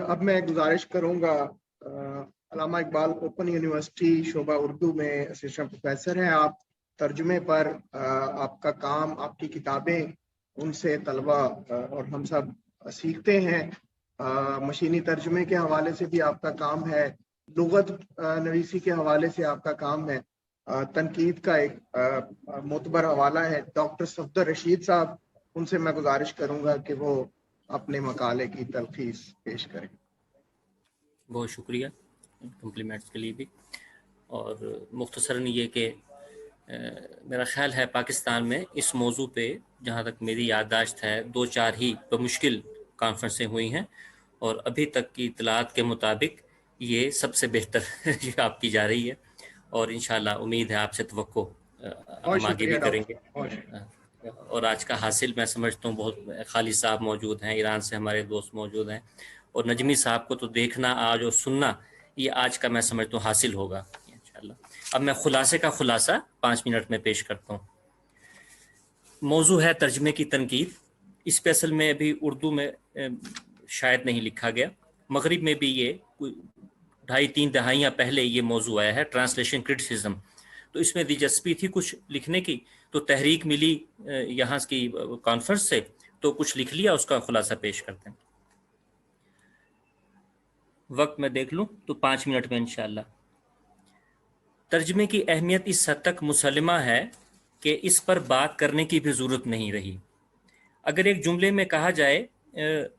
اب میں گزارش کروں گا، علامہ اقبال اوپن یونیورسٹی شعبہ اردو میں اسسٹنٹ پروفیسر ہیں آپ۔ ترجمے پر آپ کا کام، آپ کی کتابیں، ان سے طلبہ اور ہم سب سیکھتے ہیں۔ مشینی ترجمے کے حوالے سے بھی آپ کا کام ہے، لغت نویسی کے حوالے سے آپ کا کام ہے، تنقید کا ایک معتبر حوالہ ہے۔ ڈاکٹر صفدر رشید صاحب، ان سے میں گزارش کروں گا کہ وہ اپنے مقالے کی تلخیص پیش کریں۔ بہت شکریہ کمپلیمنٹس کے لیے بھی، اور مختصراً یہ کہ میرا خیال ہے پاکستان میں اس موضوع پہ جہاں تک میری یادداشت ہے 2-4 ہی بمشکل کانفرنسیں ہوئی ہیں، اور ابھی تک کی اطلاعات کے مطابق یہ سب سے بہتر جو آپ کی جا رہی ہے، اور انشاءاللہ امید ہے آپ سے توقع ہم آگے بھی کریں گے۔ اور آج کا حاصل میں سمجھتا ہوں بہت، خالد صاحب موجود ہیں، ایران سے ہمارے دوست موجود ہیں، اور نجمی صاحب کو تو دیکھنا آج اور سننا یہ آج کا میں سمجھتا ہوں حاصل ہوگا انشاءاللہ۔ اب میں خلاصے کا خلاصہ 5 منٹ میں پیش کرتا ہوں۔ موضوع ہے ترجمے کی تنقید۔ اس پہ اصل میں ابھی اردو میں شاید نہیں لکھا گیا، مغرب میں بھی یہ 2.5-3 دہائیاں پہلے یہ موضوع آیا ہے، ٹرانسلیشن کرٹیسزم۔ تو اس میں دلچسپی تھی کچھ لکھنے کی، تو تحریک ملی یہاں کی کانفرنس سے، تو کچھ لکھ لیا، اس کا خلاصہ پیش کرتے ہیں۔ وقت میں دیکھ لوں تو 5 منٹ میں انشاءاللہ۔ ترجمے کی اہمیت اس حد تک مسلمہ ہے کہ اس پر بات کرنے کی بھی ضرورت نہیں رہی۔ اگر ایک جملے میں کہا جائے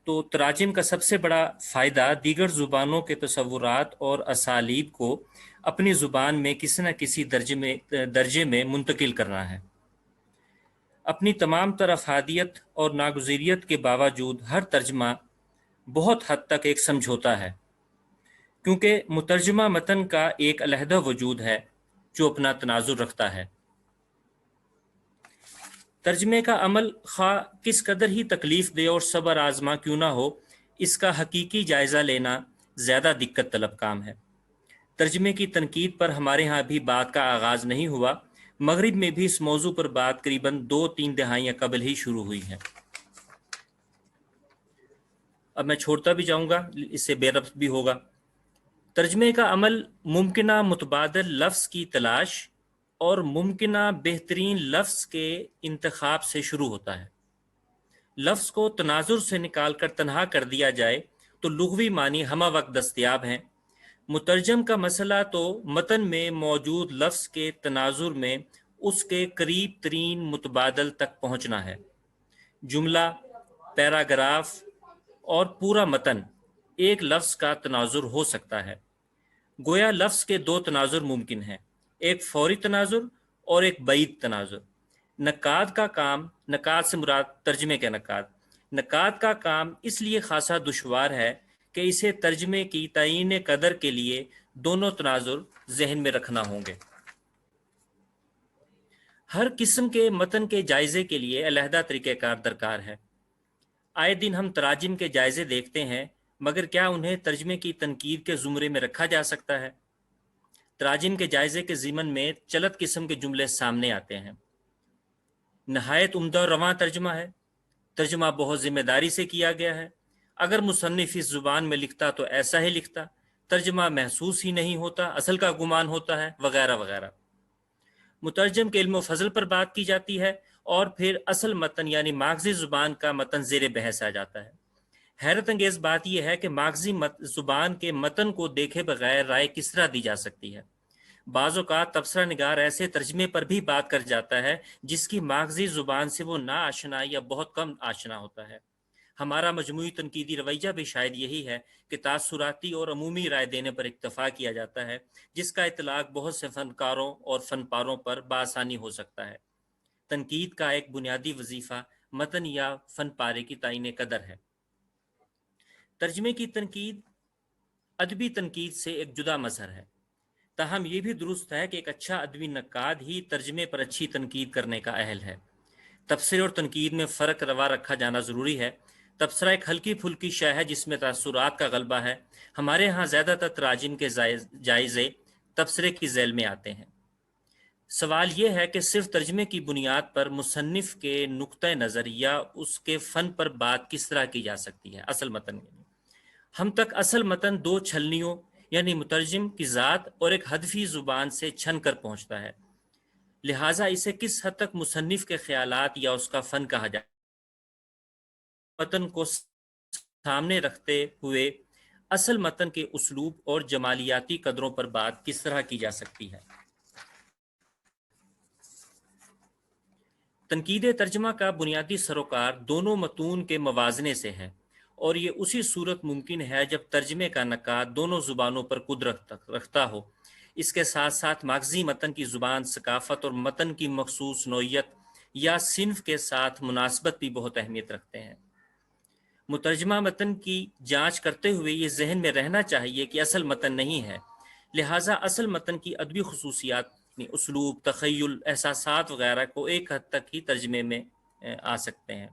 تو تراجم کا سب سے بڑا فائدہ دیگر زبانوں کے تصورات اور اسالیب کو اپنی زبان میں کسی نہ کسی درجے میں منتقل کرنا ہے۔ اپنی تمام تر افادیت اور ناگزیریت کے باوجود ہر ترجمہ بہت حد تک ایک سمجھوتا ہے، کیونکہ مترجمہ متن کا ایک علیحدہ وجود ہے جو اپنا تناظر رکھتا ہے۔ ترجمے کا عمل خواہ کس قدر ہی تکلیف دہ اور صبر آزما کیوں نہ ہو، اس کا حقیقی جائزہ لینا زیادہ دقت طلب کام ہے۔ ترجمے کی تنقید پر ہمارے ہاں بھی بات کا آغاز نہیں ہوا، مغرب میں بھی اس موضوع پر بات قریباً 2-3 دہائیاں قبل ہی شروع ہوئی ہے۔ اب میں چھوڑتا بھی جاؤں گا، اس سے بے ربط بھی ہوگا۔ ترجمے کا عمل ممکنہ متبادل لفظ کی تلاش اور ممکنہ بہترین لفظ کے انتخاب سے شروع ہوتا ہے۔ لفظ کو تناظر سے نکال کر تنہا کر دیا جائے تو لغوی معنی ہمہ وقت دستیاب ہیں۔ مترجم کا مسئلہ تو متن میں موجود لفظ کے تناظر میں اس کے قریب ترین متبادل تک پہنچنا ہے۔ جملہ، پیراگراف اور پورا متن ایک لفظ کا تناظر ہو سکتا ہے۔ گویا لفظ کے 2 تناظر ممکن ہیں، ایک فوری تناظر اور ایک بعید تناظر۔ نقاد کا کام، نقاد سے مراد ترجمے کے نقاد کا کام اس لیے خاصا دشوار ہے کہ اسے ترجمے کی تعیین قدر کے لیے دونوں تناظر ذہن میں رکھنا ہوں گے۔ ہر قسم کے متن کے جائزے کے لیے علیحدہ طریقہ کار درکار ہے۔ آئے دن ہم تراجم کے جائزے دیکھتے ہیں، مگر کیا انہیں ترجمے کی تنقید کے زمرے میں رکھا جا سکتا ہے؟ تراجم کے جائزے کے ضمن میں چلت قسم کے جملے سامنے آتے ہیں۔ نہایت عمدہ اور رواں ترجمہ ہے، ترجمہ بہت ذمہ داری سے کیا گیا ہے، اگر مصنف اس زبان میں لکھتا تو ایسا ہی لکھتا، ترجمہ محسوس ہی نہیں ہوتا، اصل کا گمان ہوتا ہے، وغیرہ وغیرہ۔ مترجم کے علم و فضل پر بات کی جاتی ہے، اور پھر اصل متن یعنی ماغزی زبان کا متن زیر بحث آ جاتا ہے۔ حیرت انگیز بات یہ ہے کہ ماغزی زبان کے متن کو دیکھے بغیر رائے کس طرح دی جا سکتی ہے؟ بعض اوقات تبصرہ نگار ایسے ترجمے پر بھی بات کر جاتا ہے جس کی ماغزی زبان سے وہ نا آشنا یا بہت کم آشنا ہوتا ہے۔ ہمارا مجموعی تنقیدی رویہ بھی شاید یہی ہے کہ تاثراتی اور عمومی رائے دینے پر اکتفا کیا جاتا ہے، جس کا اطلاق بہت سے فنکاروں اور فن پاروں پر بآسانی ہو سکتا ہے۔ تنقید کا ایک بنیادی وظیفہ متن یا فن پارے کی تعیین قدر ہے۔ ترجمے کی تنقید ادبی تنقید سے ایک جدا مظہر ہے، تاہم یہ بھی درست ہے کہ ایک اچھا ادبی نقاد ہی ترجمے پر اچھی تنقید کرنے کا اہل ہے۔ تبصرے اور تنقید میں فرق روا رکھا جانا ضروری ہے۔ تبصرہ ایک ہلکی پھلکی شے ہے جس میں تاثرات کا غلبہ ہے۔ ہمارے ہاں زیادہ تر تراجم کے جائزے تبصرے کی ذیل میں آتے ہیں۔ سوال یہ ہے کہ صرف ترجمے کی بنیاد پر مصنف کے نقطہ نظر یا اس کے فن پر بات کس طرح کی جا سکتی ہے، اصل متن میں۔ ہم تک اصل متن دو چھلنیوں یعنی مترجم کی ذات اور ایک ہدفی زبان سے چھن کر پہنچتا ہے، لہٰذا اسے کس حد تک مصنف کے خیالات یا اس کا فن کہا جائے؟ متن کو سامنے رکھتے ہوئے اصل متن کے اسلوب اور جمالیاتی قدروں پر بات کس طرح کی جا سکتی ہے؟ تنقید ترجمہ کا بنیادی سروکار دونوں متون کے موازنے سے ہے، اور یہ اسی صورت ممکن ہے جب ترجمے کا نقاد دونوں زبانوں پر قدرت رکھتا ہو۔ اس کے ساتھ ساتھ ماخذی متن کی زبان، ثقافت اور متن کی مخصوص نوعیت یا صنف کے ساتھ مناسبت بھی بہت اہمیت رکھتے ہیں۔ مترجمہ متن کی جانچ کرتے ہوئے یہ ذہن میں رہنا چاہیے کہ اصل متن نہیں ہے، لہٰذا اصل متن کی ادبی خصوصیات، اسلوب، تخیل، احساسات وغیرہ کو ایک حد تک ہی ترجمے میں آ سکتے ہیں۔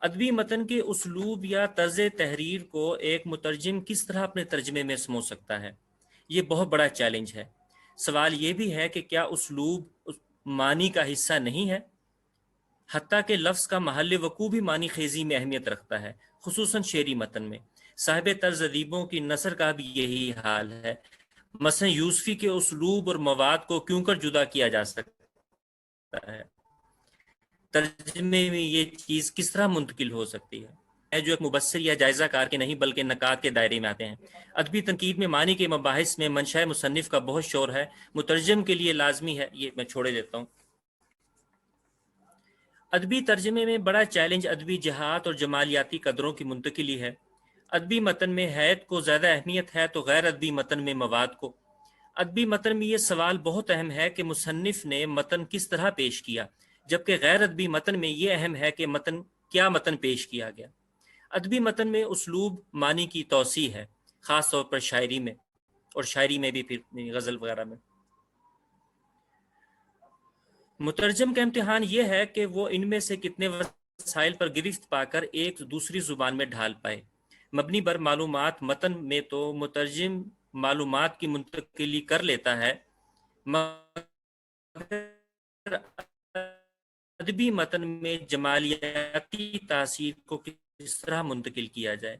ادبی متن کے اسلوب یا طرز تحریر کو ایک مترجم کس طرح اپنے ترجمے میں سمو سکتا ہے؟ یہ بہت بڑا چیلنج ہے۔ سوال یہ بھی ہے کہ کیا اسلوب معنی کا حصہ نہیں ہے؟ حتیٰ کہ لفظ کا محل وقوع بھی معنی خیزی میں اہمیت رکھتا ہے، خصوصاً شعری متن میں۔ صاحب طرز ادیبوں کی نثر کا بھی یہی حال ہے۔ مثلا یوسفی کے اسلوب اور مواد کو کیوں کر جدا کیا جا سکتا ہے؟ ترجمے میں یہ چیز کس طرح منتقل ہو سکتی ہے؟ جو ایک مبصر یا جائزہ کار کے نہیں بلکہ نقاد کے دائرے میں آتے ہیں۔ ادبی تنقید میں معنی کے مباحث میں منشاء مصنف کا بہت شور ہے، مترجم کے لیے لازمی ہے۔ یہ میں چھوڑے دیتا ہوں۔ ادبی ترجمے میں بڑا چیلنج ادبی جہات اور جمالیاتی قدروں کی منتقلی ہے۔ ادبی متن میں حیت کو زیادہ اہمیت ہے تو غیر ادبی متن میں مواد کو۔ ادبی متن میں یہ سوال بہت اہم ہے کہ مصنف نے متن کس طرح پیش کیا، جبکہ غیر ادبی متن میں یہ اہم ہے کہ متن پیش کیا گیا۔ ادبی متن میں اسلوب معنی کی توسیع ہے، خاص طور پر شاعری میں، اور شاعری میں بھی پھر غزل وغیرہ میں۔ مترجم کا امتحان یہ ہے کہ وہ ان میں سے کتنے وسائل پر گرفت پا کر ایک دوسری زبان میں ڈھال پائے۔ مبنی بر معلومات متن میں تو مترجم معلومات کی منتقلی کر لیتا ہے، مگر ادبی متن میں جمالیاتی تاثیر کو کس طرح منتقل کیا جائے؟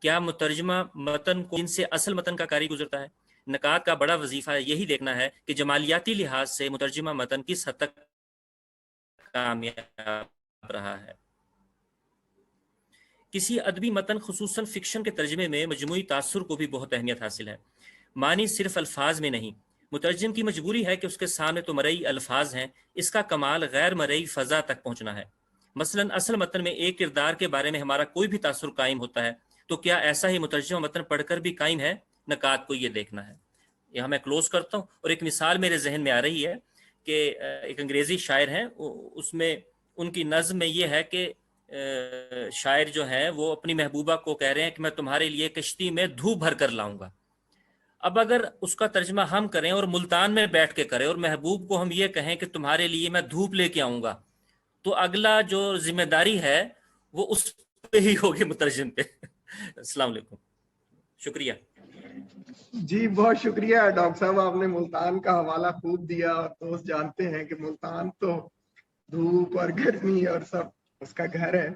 کیا مترجمہ متن کو جن سے اصل متن کا کاری گزرتا ہے؟ نقاد کا بڑا وظیفہ یہی دیکھنا ہے کہ جمالیاتی لحاظ سے مترجمہ متن کس حد تک کامیاب رہا ہے۔ کسی ادبی متن خصوصاً فکشن کے ترجمے میں مجموعی تاثر کو بھی بہت اہمیت حاصل ہے۔ معنی صرف الفاظ میں نہیں، مترجم کی مجبوری ہے کہ اس کے سامنے تو مرئی الفاظ ہیں، اس کا کمال غیر مرئی فضا تک پہنچنا ہے۔ مثلاً اصل متن میں ایک کردار کے بارے میں ہمارا کوئی بھی تاثر قائم ہوتا ہے تو کیا ایسا ہی مترجمہ متن پڑھ کر بھی قائم ہے؟ نقاد کو یہ دیکھنا ہے۔ یہاں میں کلوز کرتا ہوں، اور ایک مثال میرے ذہن میں آ رہی ہے کہ ایک انگریزی شاعر ہیں، اس میں ان کی نظم میں یہ ہے کہ شاعر جو ہیں وہ اپنی محبوبہ کو کہہ رہے ہیں کہ میں تمہارے لیے کشتی میں دھوپ بھر کر لاؤں گا۔ اب اگر اس کا ترجمہ ہم کریں اور ملتان میں بیٹھ کے کریں اور محبوب کو ہم یہ کہیں کہ تمہارے لیے میں دھوپ لے کے آؤں گا، تو اگلا جو ذمہ داری ہے وہ اس پہ ہی ہوگی، مترجم پہ۔ السلام علیکم، شکریہ۔ جی بہت شکریہ ڈاکٹر صاحب، آپ نے ملتان کا حوالہ خوب دیا، اور دوست جانتے ہیں کہ ملتان تو دھوپ اور گرمی اور سب اس کا گھر ہے،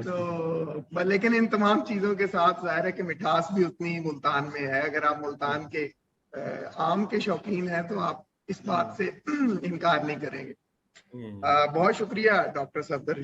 تو لیکن ان تمام چیزوں کے ساتھ ظاہر ہے کہ مٹھاس بھی اتنی ملتان میں ہے۔ اگر آپ ملتان کے آم کے شوقین ہیں تو آپ اس بات سے انکار نہیں کریں گے۔ بہت شکریہ ڈاکٹر صفدر